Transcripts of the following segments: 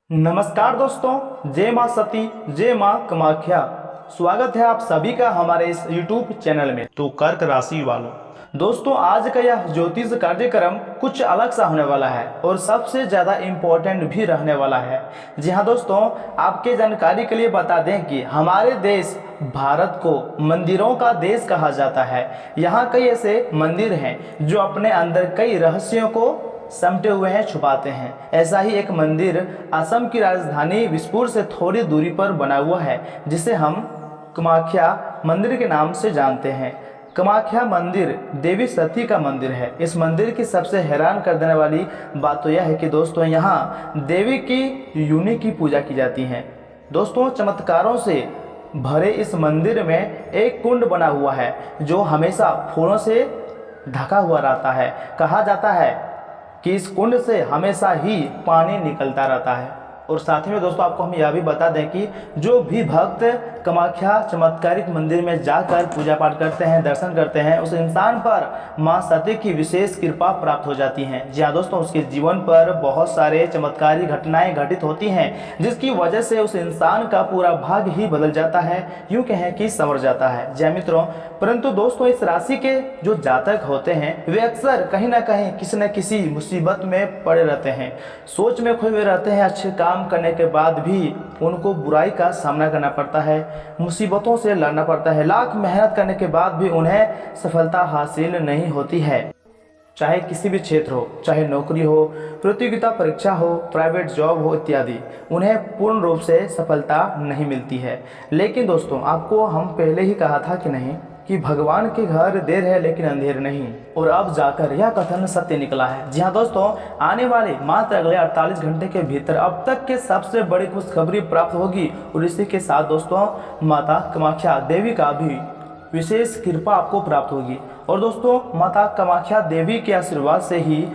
नमस्कार दोस्तों, जय माँ सती, जय माँ कामाख्या। स्वागत है आप सभी का हमारे इस YouTube चैनल में। तो कर्क राशि वालों, दोस्तों आज का यह ज्योतिष कार्यक्रम कुछ अलग सा होने वाला है और सबसे ज़्यादा इम्पोर्टेंट भी रहने वाला है। जी हाँ दोस्तों, आपके जानकारी के लिए बता दें कि हमारे देश भारत को मंदिरों का देश कहा जाता है। यहाँ कई ऐसे मंदिर हैं जो अपने अंदर कई रहस्यों को समटे हुए हैं, छुपाते हैं। ऐसा ही एक मंदिर असम की राजधानी दिसपुर से थोड़ी दूरी पर बना हुआ है, जिसे हम कामाख्या मंदिर के नाम से जानते हैं। कामाख्या मंदिर देवी सती का मंदिर है। इस मंदिर की सबसे हैरान कर देने वाली बात तो यह है कि दोस्तों यहाँ देवी की योनि की पूजा की जाती है। दोस्तों चमत्कारों से भरे इस मंदिर में एक कुंड बना हुआ है जो हमेशा फूलों से ढका हुआ रहता है। कहा जाता है कि इस कुंड से हमेशा ही पानी निकलता रहता है। और साथ ही में दोस्तों आपको हम यह भी बता दें कि जो भी भक्त कामाख्या चमत्कारिक मंदिर में जाकर पूजा पाठ करते हैं, दर्शन करते हैं, उस इंसान पर मां सती की विशेष कृपा प्राप्त हो जाती है। जी हाँ दोस्तों, उसके जीवन पर बहुत सारे चमत्कारी घटनाएं घटित होती हैं, जिसकी वजह से उस इंसान का पूरा भाग्य ही बदल जाता है, यूँ कहें कि संवर जाता है। जय मित्रों, परंतु दोस्तों इस राशि के जो जातक होते हैं वे अक्सर कहीं ना कहीं किसी न किसी मुसीबत में पड़े रहते हैं, सोच में खोए हुए रहते हैं। अच्छे काम करने के बाद भी उनको बुराई का सामना करना पड़ता है, मुसीबतों से लड़ना पड़ता है। लाख मेहनत करने के बाद भी उन्हें सफलता हासिल नहीं होती है। चाहे किसी भी क्षेत्र हो, चाहे नौकरी हो, प्रतियोगिता परीक्षा हो, प्राइवेट जॉब हो इत्यादि, उन्हें पूर्ण रूप से सफलता नहीं मिलती है। लेकिन दोस्तों आपको हम पहले ही कहा था कि नहीं कि भगवान के घर देर है लेकिन अंधेर नहीं, और अब जाकर यह कथन सत्य निकला है। जी हाँ दोस्तों, आने वाले मात्र अगले 48 घंटे के भीतर अब तक के सबसे बड़ी खुशखबरी प्राप्त होगी। और इसी के साथ दोस्तों माता कामाख्या देवी का भी विशेष कृपा आपको प्राप्त होगी। और दोस्तों माता कामाख्या देवी के आशीर्वाद से ही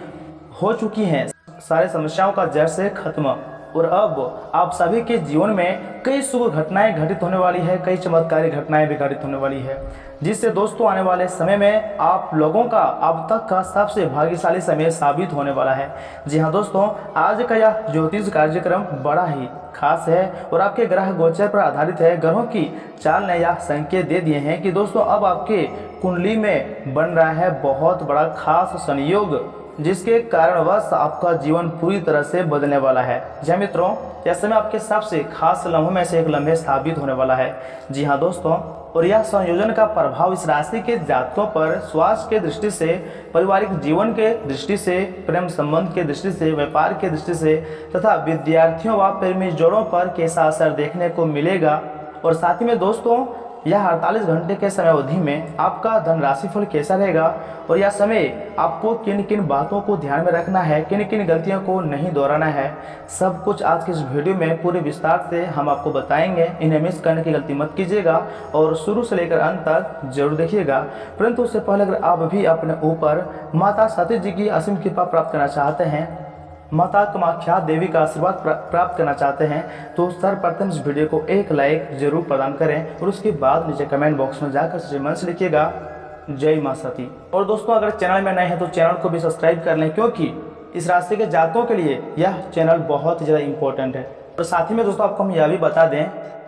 हो चुकी हैं सारे समस्याओं का जड़ से खत्म। और अब आप सभी के जीवन में कई शुभ घटनाएं घटित होने वाली है, कई चमत्कारी घटनाएं भी घटित होने वाली है, जिससे दोस्तों आने वाले समय में आप लोगों का अब तक का सबसे भाग्यशाली समय साबित होने वाला है। जी हाँ दोस्तों, आज का यह ज्योतिष कार्यक्रम बड़ा ही खास है और आपके ग्रह गोचर पर आधारित है। ग्रहों की चाल ने यह संकेत दे दिए हैं कि दोस्तों अब आपके कुंडली में बन रहा है बहुत बड़ा खास संयोग, जिसके कारणवश आपका जीवन पूरी तरह से बदलने वाला है। जी मित्रों, यह समय आपके सबसे खास लम्हों में से एक लम्हे साबित होने वाला है। जी हाँ दोस्तों, और यह संयोजन का प्रभाव इस राशि के जातकों पर स्वास्थ्य के दृष्टि से, पारिवारिक जीवन के दृष्टि से, प्रेम संबंध के दृष्टि से, व्यापार के दृष्टि से तथा विद्यार्थियों व प्रेमी जोड़ों पर कैसा असर देखने को मिलेगा। और साथ ही में दोस्तों यह 48 घंटे के समय अवधि में आपका धन राशिफल कैसा रहेगा और यह समय आपको किन किन बातों को ध्यान में रखना है, किन किन गलतियों को नहीं दोहराना है, सब कुछ आज के इस वीडियो में पूरे विस्तार से हम आपको बताएंगे। इन्हें मिस करने की गलती मत कीजिएगा और शुरू से लेकर अंत तक जरूर देखिएगा। परंतु उससे पहले अगर आप भी अपने ऊपर माता सती जी की असीम कृपा प्राप्त करना चाहते हैं, माता कामाख्या देवी का आशीर्वाद प्राप्त करना चाहते हैं, तो सर्वप्रथम इस वीडियो को एक लाइक जरूर प्रदान करें और उसके बाद नीचे कमेंट बॉक्स में जाकर सच्चे मन से लिखिएगा जय माँ सती। और दोस्तों अगर चैनल में नए हैं तो चैनल को भी सब्सक्राइब कर लें, क्योंकि इस राशि के जातकों के लिए यह चैनल बहुत ही ज़्यादा इंपॉर्टेंट है। और साथ ही में दोस्तों आपको हम यह भी बता दें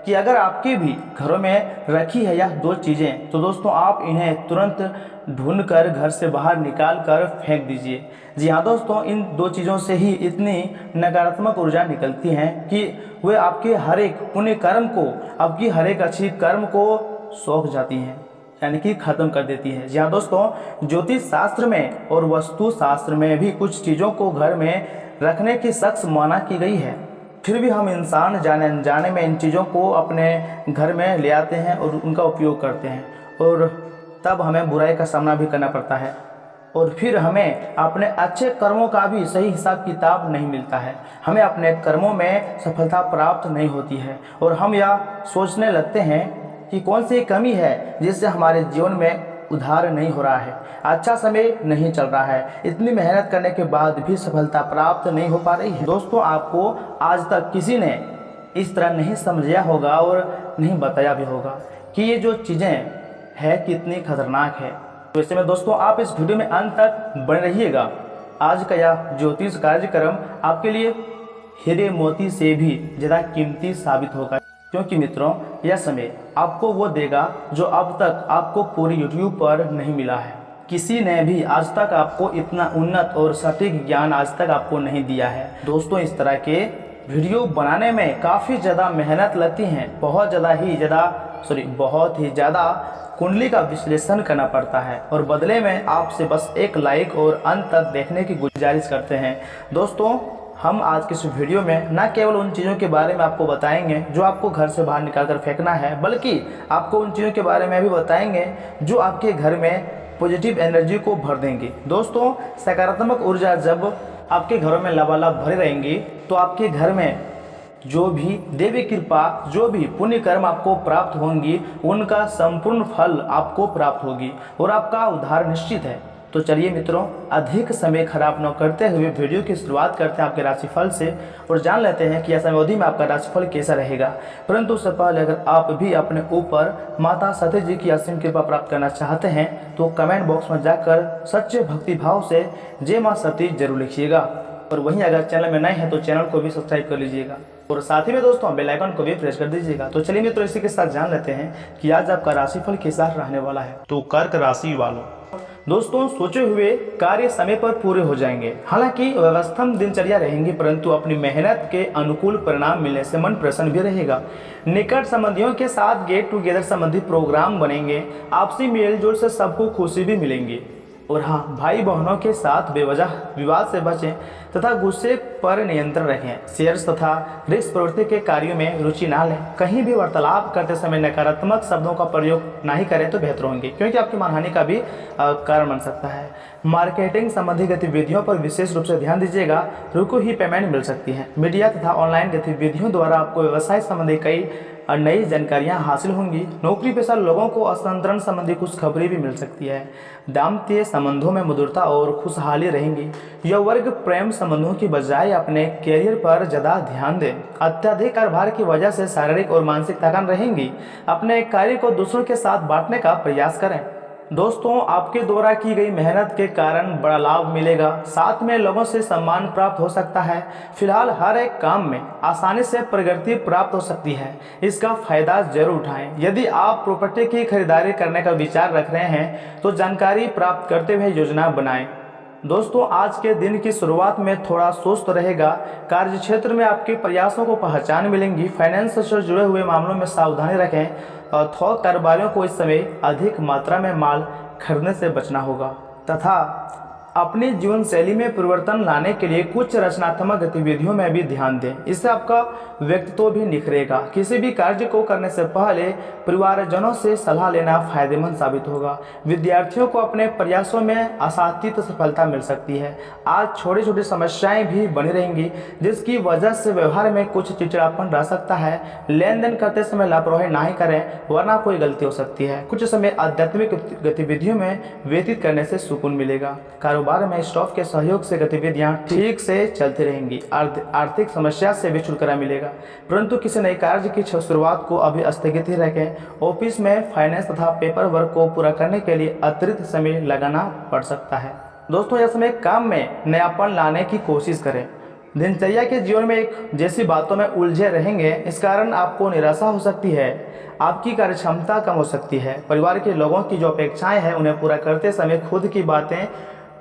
कि अगर आपके भी घरों में रखी है यह दो चीज़ें, तो दोस्तों आप इन्हें तुरंत ढूंढकर घर से बाहर निकाल कर फेंक दीजिए। जी हाँ दोस्तों, इन दो चीज़ों से ही इतनी नकारात्मक ऊर्जा निकलती हैं कि वे आपके हर एक पुण्य कर्म को, आपकी हर एक अच्छी कर्म को सौंप जाती हैं, यानी कि खत्म कर देती है। जी हाँ दोस्तों, ज्योतिष शास्त्र में और वस्तु शास्त्र में भी कुछ चीज़ों को घर में रखने की सख्त मना की गई है। फिर भी हम इंसान जाने अनजाने में इन चीज़ों को अपने घर में ले आते हैं और उनका उपयोग करते हैं, और तब हमें बुराई का सामना भी करना पड़ता है। और फिर हमें अपने अच्छे कर्मों का भी सही हिसाब किताब नहीं मिलता है, हमें अपने कर्मों में सफलता प्राप्त नहीं होती है, और हम यह सोचने लगते हैं कि कौन सी कमी है जिससे हमारे जीवन में उधार नहीं हो रहा है, अच्छा समय नहीं चल रहा है, इतनी मेहनत करने के बाद भी सफलता प्राप्त नहीं हो पा रही है। दोस्तों आपको आज तक किसी ने इस तरह नहीं समझाया होगा और नहीं बताया भी होगा कि ये जो चीज़ें है कितनी खतरनाक है। तो ऐसे में दोस्तों आप इस वीडियो में अंत तक बने रहिएगा। आज का यह ज्योतिष कार्यक्रम आपके लिए हीरे मोती से भी ज़्यादा कीमती साबित होगा, क्योंकि मित्रों यह समय आपको वो देगा जो अब तक आपको पूरी यूट्यूब पर नहीं मिला है। किसी ने भी आज तक आपको इतना उन्नत और सटीक ज्ञान आज तक आपको नहीं दिया है। दोस्तों इस तरह के वीडियो बनाने में काफ़ी ज़्यादा मेहनत लगती है, बहुत ही ज़्यादा कुंडली का विश्लेषण करना पड़ता है और बदले में आपसे बस एक लाइक और अंत तक देखने की गुजारिश करते हैं। दोस्तों हम आज के इस वीडियो में न केवल उन चीज़ों के बारे में आपको बताएंगे जो आपको घर से बाहर निकाल कर फेंकना है, बल्कि आपको उन चीज़ों के बारे में भी बताएंगे जो आपके घर में पॉजिटिव एनर्जी को भर देंगे। दोस्तों सकारात्मक ऊर्जा जब आपके घरों में लबालब भरी रहेंगी तो आपके घर में जो भी देवी कृपा, जो भी पुण्य कर्म आपको प्राप्त होंगी, उनका संपूर्ण फल आपको प्राप्त होगी और आपका उद्धार निश्चित है। तो चलिए मित्रों अधिक समय खराब न करते हुए वीडियो की शुरुआत करते हैं आपके राशिफल से और जान लेते हैं कि ऐसा अवधि में आपका राशिफल कैसा रहेगा। परंतु उससे पहले अगर आप भी अपने ऊपर माता सती जी की असीम कृपा प्राप्त करना चाहते हैं तो कमेंट बॉक्स में जाकर सच्चे भक्ति भाव से जय माँ सती जरूर लिखिएगा और वहीं अगर चैनल में नए हैं तो चैनल को भी सब्सक्राइब कर लीजिएगा और साथ ही में दोस्तों बेल आइकन को भी प्रेस कर दीजिएगा। तो चलिए मित्रों इसी के साथ जान लेते हैं कि आज आपका राशिफल कैसा रहने वाला है। तो कर्क राशि वालों, दोस्तों सोचे हुए कार्य समय पर पूरे हो जाएंगे। हालांकि व्यवस्थित दिनचर्या रहेंगी, परंतु अपनी मेहनत के अनुकूल परिणाम मिलने से मन प्रसन्न भी रहेगा। निकट संबंधियों के साथ गेट टुगेदर संबंधी प्रोग्राम बनेंगे। आपसी मेल जोल से सबको खुशी भी मिलेंगी। और हाँ, भाई बहनों के साथ बेवजह विवाद से बचें तथा गुस्से पर नियंत्रण रखें। शेयर्स तथा रिस्क प्रवृत्ति के कार्यों में रुचि ना लें। कहीं भी वार्तालाप करते समय नकारात्मक शब्दों का प्रयोग नहीं करें तो बेहतर होंगे, क्योंकि आपकी मानहानि का भी कारण बन सकता है। मार्केटिंग संबंधी गतिविधियों पर विशेष रूप से ध्यान दीजिएगा, रुको ही पेमेंट मिल सकती है। मीडिया तथा ऑनलाइन गतिविधियों द्वारा आपको व्यवसाय संबंधी कई नई जानकारियां हासिल होंगी। नौकरी पेशा लोगों को हस्तांतरण संबंधी कुछ खबरें भी मिल सकती है। दाम्पत्य संबंधों में मधुरता और खुशहाली रहेंगी। यह वर्ग प्रेम संबंधों की बजाय अपने कैरियर पर ज़्यादा ध्यान दें। अत्यधिक कार्यभार की वजह से शारीरिक और मानसिक थकान रहेंगी। अपने कार्य को दूसरों के साथ बांटने का प्रयास करें। दोस्तों आपके द्वारा की गई मेहनत के कारण बड़ा लाभ मिलेगा, साथ में लोगों से सम्मान प्राप्त हो सकता है। फिलहाल हर एक काम में आसानी से प्रगति प्राप्त हो सकती है, इसका फायदा जरूर उठाएं। यदि आप प्रॉपर्टी की खरीदारी करने का विचार रख रहे हैं तो जानकारी प्राप्त करते हुए योजना बनाएं। दोस्तों आज के दिन की शुरुआत में थोड़ा सुस्त रहेगा। कार्य क्षेत्र में आपके प्रयासों को पहचान मिलेंगी। फाइनेंस से जुड़े हुए मामलों में सावधानी रखें और थोक कारोबारियों को इस समय अधिक मात्रा में माल खरीदने से बचना होगा तथा अपनी जीवन शैली में परिवर्तन लाने के लिए कुछ रचनात्मक गतिविधियों में भी ध्यान दें। इससे आपका व्यक्तित्व भी निखरेगा। किसी भी कार्य को करने से पहले परिवारजनों से सलाह लेना फायदेमंद साबित होगा। विद्यार्थियों को अपने प्रयासों में आशातीत सफलता मिल सकती है। आज छोटी छोटी समस्याएं भी बनी रहेंगी, जिसकी वजह से व्यवहार में कुछ चिड़चिड़ापन रह सकता है। लेन देन करते समय लापरवाही नहीं करें, वरना कोई गलती हो सकती है। कुछ समय आध्यात्मिक गतिविधियों में व्यतीत करने से सुकून मिलेगा। कारोबार में स्टाफ के सहयोग से गतिविधियां ठीक से चलती रहेंगी। आर्थिक समस्या से भी छुटकारा मिलेगा, परंतु किसी नए कार्य की शुरुआत को अभी स्थगित ही रखें। ऑफिस में फाइनेंस तथा पेपर वर्क को पूरा करने के लिए अतिरिक्त समय लगाना पड़ सकता है। दोस्तों यह समय काम में नयापन लाने की कोशिश करें। दिनचर्या के जीवन में एक जैसी बातों में उलझे रहेंगे, इस कारण आपको निराशा हो सकती है। आपकी कार्यक्षमता कम हो सकती है। परिवार के लोगों की जो अपेक्षाएं हैं उन्हें पूरा करते समय खुद की बातें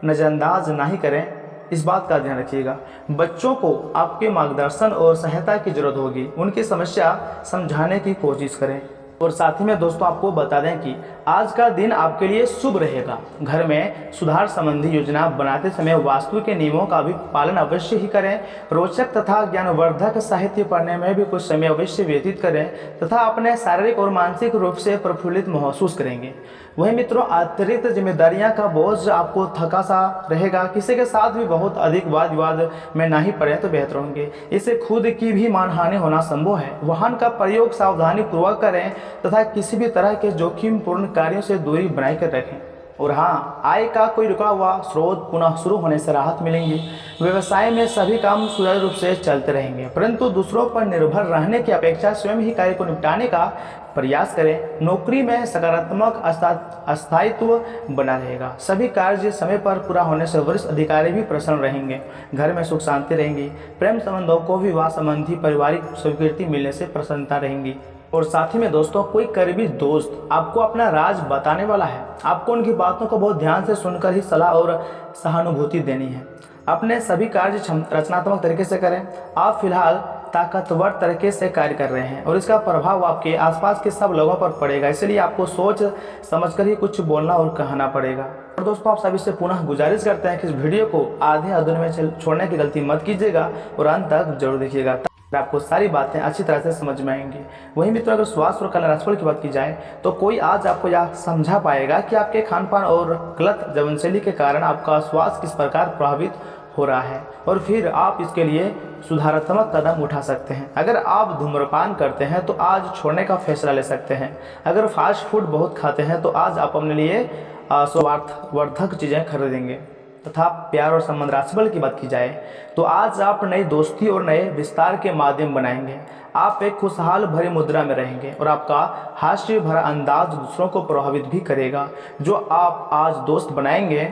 नज़रअंदाज नहीं करें, इस बात का ध्यान रखिएगा। बच्चों को आपके मार्गदर्शन और सहायता की जरूरत होगी। उनकी समस्या समझाने की कोशिश करें। और साथ ही में दोस्तों आपको बता दें कि आज का दिन आपके लिए शुभ रहेगा। घर में सुधार संबंधी योजना बनाते समय वास्तु के नियमों का भी पालन अवश्य ही करें। रोचक तथा ज्ञानवर्धक साहित्य पढ़ने में भी कुछ समय अवश्य व्यतीत करें तथा अपने शारीरिक और मानसिक रूप से प्रफुल्लित महसूस करेंगे। वहीं मित्रों अतिरिक्त जिम्मेदारियां का बोझ आपको थका सा रहेगा। किसी के साथ भी बहुत अधिक वाद विवाद में नहीं पड़े तो बेहतर होंगे। इससे खुद की भी मानहानि होना संभव है। वाहन का प्रयोग सावधानी पूर्वक करें तथा किसी भी तरह के जोखिमपूर्ण कार्यों से दूरी बनाए कर रखें। और हाँ, आय का कोई रुका हुआ स्रोत पुनः शुरू होने से राहत मिलेंगी। व्यवसाय में सभी काम सुचारू रूप से चलते रहेंगे, परंतु दूसरों पर निर्भर रहने की अपेक्षा स्वयं ही कार्य को निपटाने का प्रयास करें। नौकरी में सकारात्मक स्थायित्व बना रहेगा। सभी कार्य समय पर पूरा होने से वरिष्ठ अधिकारी भी प्रसन्न रहेंगे। घर में सुख शांति रहेंगी। प्रेम संबंधों को विवाह संबंधी पारिवारिक स्वीकृति मिलने से प्रसन्नता रहेंगी। और साथ ही में दोस्तों, कोई करीबी दोस्त आपको अपना राज बताने वाला है। आपको उनकी बातों को बहुत ध्यान से सुनकर ही सलाह और सहानुभूति देनी है। अपने सभी कार्य रचनात्मक तरीके से करें। आप फिलहाल ताकतवर तरीके से कार्य कर रहे हैं और इसका प्रभाव आपके आसपास के सब लोगों पर पड़ेगा, इसलिए आपको सोच समझकर ही कुछ बोलना और कहना पड़ेगा। और दोस्तों, आप सभी से पुनः गुजारिश करते हैं कि इस वीडियो को आधे अधूरे में छोड़ने की गलती मत कीजिएगा और अंत तक जरूर देखिएगा, आपको सारी बातें अच्छी तरह से समझ में आएंगी। वहीं मित्रों, अगर स्वास्थ्य और कल्याण राशिफल की बात की जाए तो कोई आज आपको यह समझा पाएगा कि आपके खान पान और गलत जीवनशैली के कारण आपका स्वास्थ्य किस प्रकार प्रभावित हो रहा है और फिर आप इसके लिए सुधारात्मक कदम उठा सकते हैं। अगर आप धूम्रपान करते हैं तो आज छोड़ने का फैसला ले सकते हैं। अगर फास्ट फूड बहुत खाते हैं तो आज आप अपने लिए स्वार्थवर्धक चीज़ें खरीदेंगे। तथा प्यार और संबंध राशिफल की बात की जाए तो आज आप नई दोस्ती और नए विस्तार के माध्यम बनाएंगे। आप एक खुशहाल भरी मुद्रा में रहेंगे और आपका हास्य भरा अंदाज दूसरों को प्रभावित भी करेगा। जो आप आज दोस्त बनाएंगे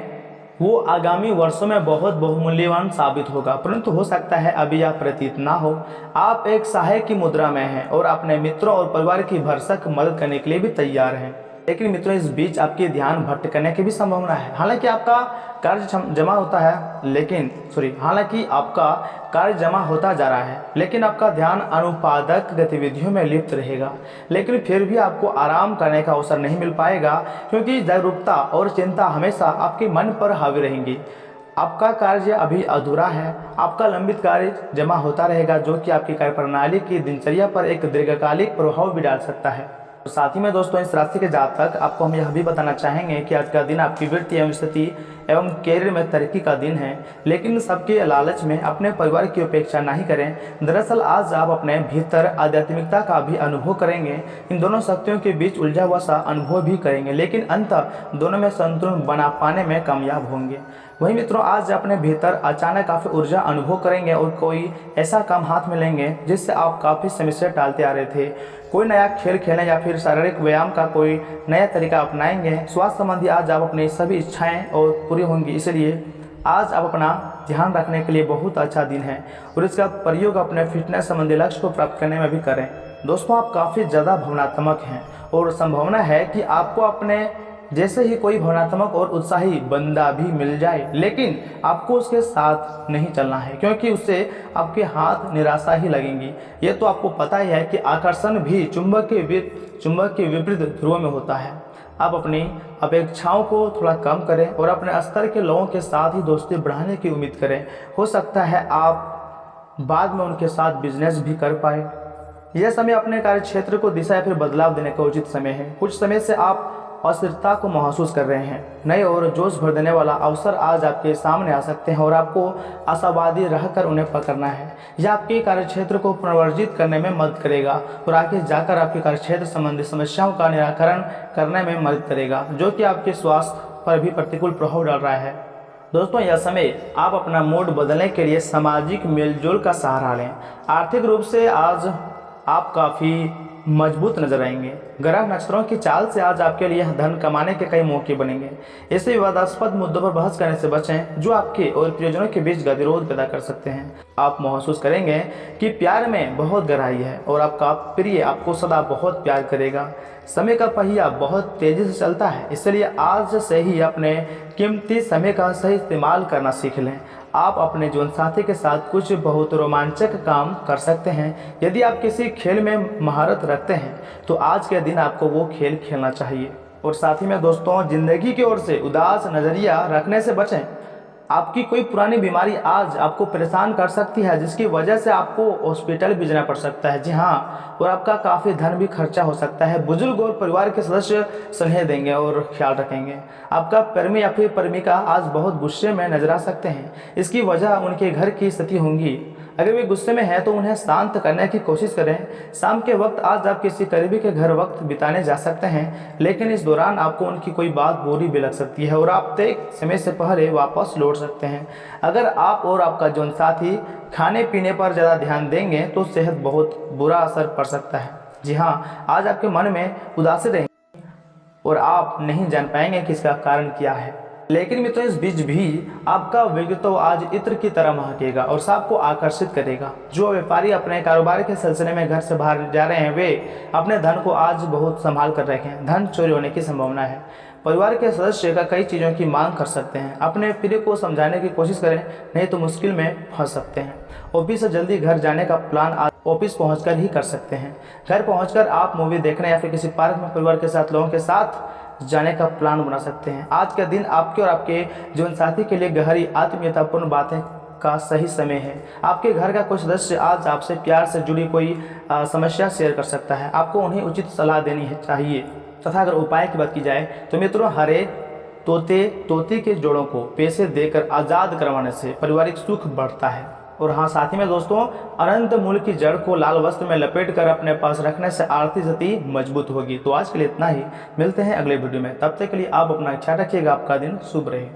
वो आगामी वर्षों में बहुत बहुमूल्यवान साबित होगा, परंतु हो सकता है अभी यह प्रतीत ना हो। आप एक सहायक की मुद्रा में हैं और अपने मित्रों और परिवार की भरसक मदद करने के लिए भी तैयार हैं। लेकिन मित्रों, इस बीच आपके ध्यान भटकने की भी संभावना है। हालांकि आपका कार्य जमा होता जा रहा है, लेकिन आपका ध्यान अनुत्पादक गतिविधियों में लिप्त रहेगा। लेकिन फिर भी आपको आराम करने का अवसर नहीं मिल पाएगा, क्योंकि जागरूकता और चिंता हमेशा आपके मन पर हावी रहेंगी। आपका कार्य अभी अधूरा है। आपका लंबित कार्य जमा होता रहेगा, जो कि आपकी कार्य प्रणाली की दिनचर्या पर एक दीर्घकालिक प्रभाव भी डाल सकता है। साथ ही में दोस्तों, इस राशि के जातक आपको हम यह भी बताना चाहेंगे कि आज का दिन आपकी वृत्ति एवं स्थिति एवं कैरियर में तरक्की का दिन है, लेकिन सबके लालच में अपने परिवार की उपेक्षा नहीं करें। दरअसल आज आप अपने भीतर आध्यात्मिकता का भी अनुभव करेंगे। इन दोनों शक्तियों के बीच उलझा हुआ सा अनुभव भी करेंगे, लेकिन अंततः दोनों में संतुलन बना पाने में कामयाब होंगे। वहीं मित्रों, आज अपने भीतर अचानक काफ़ी ऊर्जा अनुभव करेंगे और कोई ऐसा काम हाथ में लेंगे जिससे आप काफ़ी समय से टालते आ रहे थे। कोई नया खेल खेलें या फिर शारीरिक व्यायाम का कोई नया तरीका अपनाएंगे। स्वास्थ्य संबंधी आज आप अपनी सभी इच्छाएं और पूरी होंगी, इसलिए आज आप अपना ध्यान रखने के लिए बहुत अच्छा दिन है और इसका प्रयोग अपने फिटनेस संबंधी लक्ष्य को प्राप्त करने में भी करें। दोस्तों, आप काफ़ी ज़्यादा भावनात्मक हैं और संभावना है कि आपको अपने जैसे ही कोई भावनात्मक और उत्साही बंदा भी मिल जाए, लेकिन आपको उसके साथ नहीं चलना है, क्योंकि उससे आपके हाथ निराशा ही लगेंगी। ये तो आपको पता ही है कि आकर्षण भी चुंबक के विपरीत ध्रुव में होता है। आप अपनी अपेक्षाओं को थोड़ा कम करें और अपने स्तर के लोगों के साथ ही दोस्ती बढ़ाने की उम्मीद करें। हो सकता है आप बाद में उनके साथ बिजनेस भी कर पाए। यह समय अपने कार्य क्षेत्र को दिशा या फिर बदलाव देने का उचित समय है। कुछ समय से आप अस्थिरता को महसूस कर रहे हैं। नए और जोश भर देने वाला अवसर आज आपके सामने आ सकते हैं और आपको आशावादी रहकर उन्हें पकड़ना है। यह आपके कार्यक्षेत्र को पुनर्वर्जित करने में मदद करेगा और आगे जाकर आपके कार्यक्षेत्र संबंधी समस्याओं का निराकरण करने में मदद करेगा, जो कि आपके स्वास्थ्य पर भी प्रतिकूल प्रभाव डाल रहा है। दोस्तों, यह समय आप अपना मूड बदलने के लिए सामाजिक मेलजोल का सहारा लें। आर्थिक रूप से आज आप काफ़ी मजबूत नजर आएंगे। ग्रह नक्षत्रों की चाल से आज आपके लिए धन कमाने के कई मौके बनेंगे। ऐसे विवादास्पद मुद्दों पर बहस करने से बचें जो आपके और प्रियजनों के बीच गतिरोध पैदा कर सकते हैं। आप महसूस करेंगे कि प्यार में बहुत गहराई है और आपका प्रिय आपको सदा बहुत प्यार करेगा। समय का पहिया बहुत तेजी से चलता है, इसलिए आज से ही अपने कीमती समय का सही इस्तेमाल करना सीख लें। आप अपने जीवन साथी के साथ कुछ बहुत रोमांचक काम कर सकते हैं। यदि आप किसी खेल में महारत रखते हैं तो आज के दिन आपको वो खेल खेलना चाहिए। और साथ ही में दोस्तों, जिंदगी की ओर से उदास नज़रिया रखने से बचें। आपकी कोई पुरानी बीमारी आज आपको परेशान कर सकती है, जिसकी वजह से आपको हॉस्पिटल भी जाना पड़ सकता है। जी हाँ, और आपका काफ़ी धन भी खर्चा हो सकता है। बुजुर्ग और परिवार के सदस्य सलाह देंगे और ख्याल रखेंगे। आपका प्रेमी या फिर प्रेमिका आज बहुत गुस्से में नजर आ सकते हैं। इसकी वजह उनके घर की स्थिति होंगी। अगर वे गुस्से में हैं तो उन्हें शांत करने की कोशिश करें। शाम के वक्त आज आप किसी करीबी के घर वक्त बिताने जा सकते हैं, लेकिन इस दौरान आपको उनकी कोई बात बुरी भी लग सकती है और आप तय समय से पहले वापस लौट सकते हैं। अगर आप और आपका जीवन साथी खाने पीने पर ज़्यादा ध्यान देंगे तो सेहत बहुत बुरा असर पड़ सकता है। जी हाँ, आज आपके मन में उदासी रहेगी और आप नहीं जान पाएंगे कि इसका कारण क्या है। लेकिन मित्रों, इस बीच भी आपका व्यक्तित्व आज इत्र की तरह महकेगा और सबको आकर्षित करेगा। जो व्यापारी अपने कारोबार के सिलसिले में घर से बाहर जा रहे हैं, वे अपने धन को आज बहुत संभाल कर रखें। धन चोरी होने की संभावना है। परिवार के सदस्य का कई चीज़ों की मांग कर सकते हैं। अपने प्रिय को समझाने की कोशिश करें, नहीं तो मुश्किल में फंस सकते हैं। ऑफिस से जल्दी घर जाने का प्लान आज ऑफिस पहुंचकर ही कर सकते हैं। घर पहुंचकर आप मूवी देखने या फिर किसी पार्क में परिवार के साथ लोगों के साथ जाने का प्लान बना सकते हैं। आज का दिन आपके और आपके जीवन साथी के लिए गहरी आत्मीयतापूर्ण बातें का सही समय है। आपके घर का कोई सदस्य आज आपसे प्यार से जुड़ी कोई समस्या शेयर कर सकता है। आपको उन्हें उचित सलाह देनी चाहिए। तथा अगर उपाय की बात की जाए तो मित्रों, हरे तोते के जोड़ों को पैसे देकर आज़ाद करवाने से पारिवारिक सुख बढ़ता है। और हाँ, साथ ही में दोस्तों, अनंत मूल की जड़ को लाल वस्त्र में लपेट कर अपने पास रखने से आर्थिक स्थिति मजबूत होगी। तो आज के लिए इतना ही। मिलते हैं अगले वीडियो में। तब तक के लिए आप अपना ख्याल रखिएगा। आपका दिन शुभ रहे।